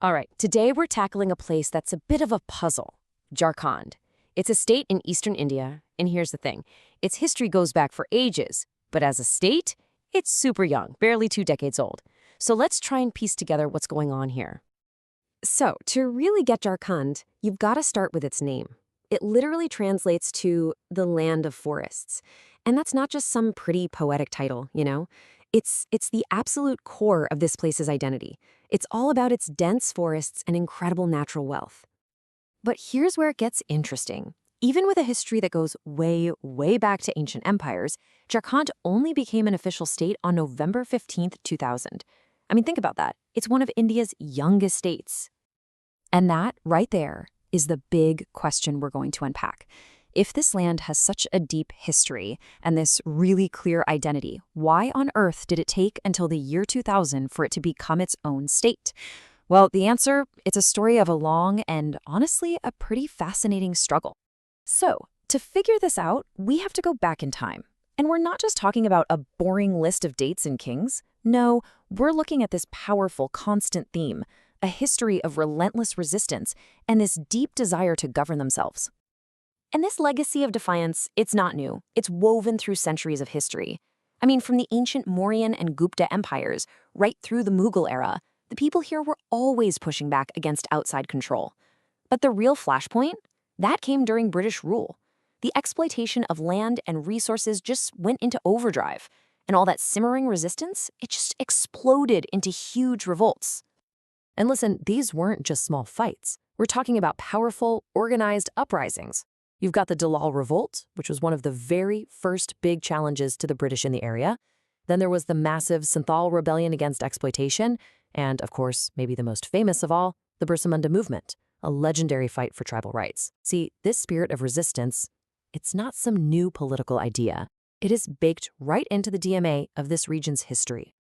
All right, today we're tackling a place that's a bit of a puzzle, Jharkhand. It's a state in eastern India, and here's the thing. Its history goes back for ages, but as a state, it's super young, barely 2 decades old. So let's try and piece together what's going on here. So, to really get Jharkhand, you've got to start with its name. It literally translates to the land of forests. And that's not just some pretty poetic title. It's the absolute core of this place's identity. It's all about its dense forests and incredible natural wealth. But here's where it gets interesting. Even with a history that goes way, way back to ancient empires, Jharkhand only became an official state on November 15th, 2000. I mean, think about that. It's one of India's youngest states. And that, right there, is the big question we're going to unpack. If this land has such a deep history and this really clear identity, why on earth did it take until the year 2000 for it to become its own state? Well, the answer, it's a story of a long and, honestly, a pretty fascinating struggle. So, to figure this out, we have to go back in time. And we're not just talking about a boring list of dates and kings. No, we're looking at this powerful, constant theme, a history of relentless resistance and this deep desire to govern themselves. And this legacy of defiance, it's not new. It's woven through centuries of history. I mean, from the ancient Mauryan and Gupta empires right through the Mughal era, the people here were always pushing back against outside control. But the real flashpoint? That came during British rule. The exploitation of land and resources just went into overdrive. And all that simmering resistance, it just exploded into huge revolts. And listen, these weren't just small fights. We're talking about powerful, organized uprisings. You've got the Dalal Revolt, which was one of the very first big challenges to the British in the area. Then there was the massive Santhal Rebellion against exploitation, and, of course, maybe the most famous of all, the Birsa Munda movement, a legendary fight for tribal rights. See, this spirit of resistance, it's not some new political idea. It is baked right into the DNA of this region's history.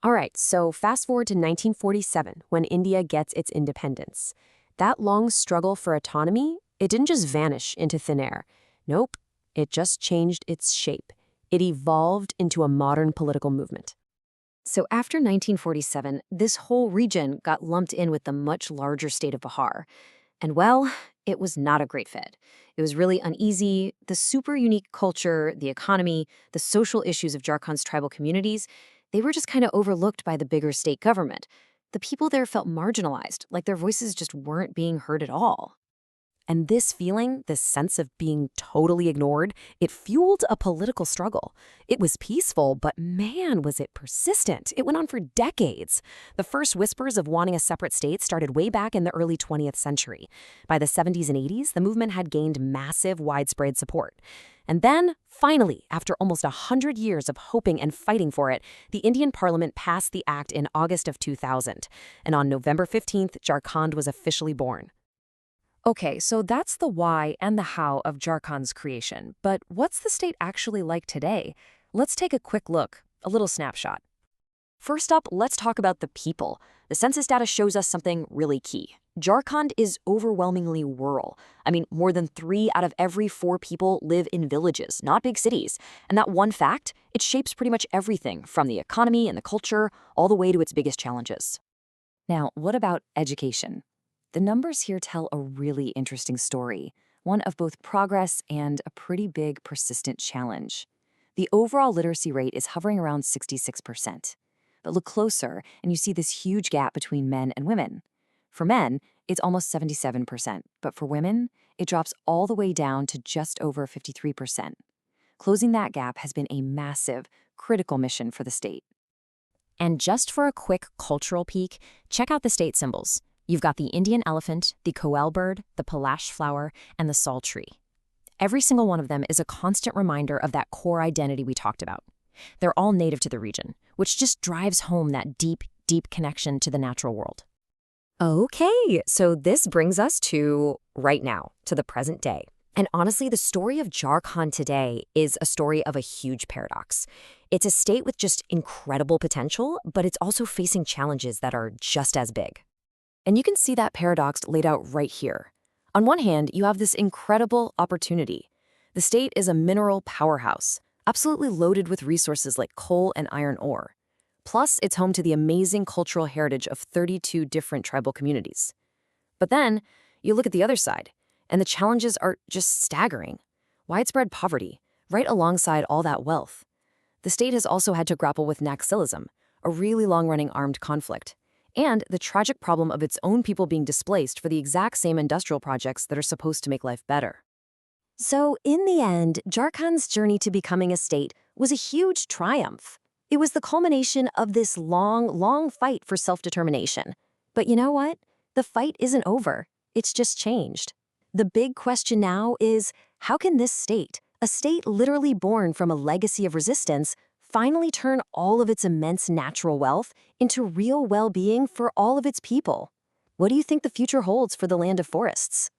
All right, so fast forward to 1947, when India gets its independence. That long struggle for autonomy, it didn't just vanish into thin air. Nope, it just changed its shape. It evolved into a modern political movement. So after 1947, this whole region got lumped in with the much larger state of Bihar. And well, it was not a great fit. It was really uneasy. The super unique culture, the economy, the social issues of Jharkhand's tribal communities, they were just kind of overlooked by the bigger state government. The people there felt marginalized, like their voices just weren't being heard at all. And this feeling, this sense of being totally ignored, it fueled a political struggle. It was peaceful, but man, was it persistent. It went on for decades. The first whispers of wanting a separate state started way back in the early 20th century. By the 70s and 80s, the movement had gained massive, widespread support. And then, finally, after almost 100 years of hoping and fighting for it, the Indian Parliament passed the act in August of 2000. And on November 15th, Jharkhand was officially born. Okay, so that's the why and the how of Jharkhand's creation. But what's the state actually like today? Let's take a quick look, a little snapshot. First up, let's talk about the people. The census data shows us something really key. Jharkhand is overwhelmingly rural. I mean, more than 3 out of every 4 people live in villages, not big cities. And that one fact, it shapes pretty much everything from the economy and the culture all the way to its biggest challenges. Now, what about education? The numbers here tell a really interesting story, one of both progress and a pretty big persistent challenge. The overall literacy rate is hovering around 66%. But look closer, and you see this huge gap between men and women. For men, it's almost 77%, but for women, it drops all the way down to just over 53%. Closing that gap has been a massive, critical mission for the state. And just for a quick cultural peek, check out the state symbols. You've got the Indian elephant, the koel bird, the palash flower, and the sal tree. Every single one of them is a constant reminder of that core identity we talked about. They're all native to the region, which just drives home that deep, deep connection to the natural world. Okay, so this brings us to right now, to the present day. And honestly, the story of Jharkhand today is a story of a huge paradox. It's a state with just incredible potential, but it's also facing challenges that are just as big. And you can see that paradox laid out right here. On one hand, you have this incredible opportunity. The state is a mineral powerhouse, absolutely loaded with resources like coal and iron ore. Plus, it's home to the amazing cultural heritage of 32 different tribal communities. But then, you look at the other side, and the challenges are just staggering. Widespread poverty, right alongside all that wealth. The state has also had to grapple with Naxalism, a really long-running armed conflict, and the tragic problem of its own people being displaced for the exact same industrial projects that are supposed to make life better. So, in the end, Jharkhand's journey to becoming a state was a huge triumph. It was the culmination of this long fight for self-determination. But you know what? The fight isn't over. It's just changed. The big question now is, how can this state, a state literally born from a legacy of resistance, finally turn all of its immense natural wealth into real well-being for all of its people? What do you think the future holds for the land of forests?